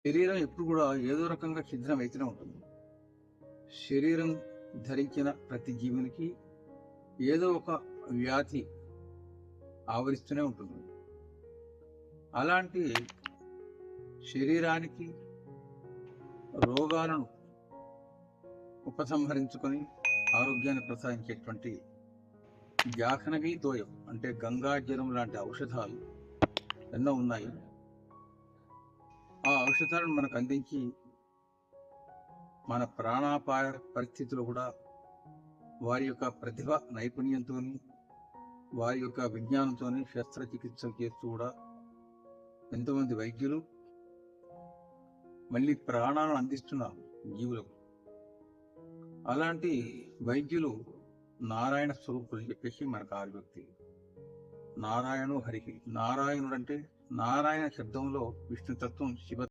శరీరం ఎప్పుడు కూడా ఏదో రకంగా ఛిద్రం అయితేనే ఉంటుంది. శరీరం ధరించిన ప్రతి జీవునికి ఏదో ఒక వ్యాధి ఆవరిస్తూనే ఉంటుంది. అలాంటి శరీరానికి రోగాలను ఉపసంహరించుకొని ఆరోగ్యాన్ని ప్రసాదించేటువంటి జాహ్నవి తోయం అంటే గంగా జలం లాంటి ఔషధాలు ఎన్నో ఉన్నాయి. ఆ ఔషధాలను మనకు అందించి మన ప్రాణాపాయ పరిస్థితులు కూడా వారి యొక్క ప్రతిభ నైపుణ్యంతో, వారి యొక్క విజ్ఞానంతో శస్త్రచికిత్సలు చేస్తూ కూడా ఎంతోమంది వైద్యులు మళ్ళీ ప్రాణాలను అందిస్తున్నారు జీవులకు. అలాంటి వైద్యులు నారాయణ స్వరూపులు చెప్పేసి మనకు ఆర్యోక్తి. నారాయణు హరికి. నారాయణుడు అంటే నారాయణ శబ్దంలో విష్ణుతత్వం, శివ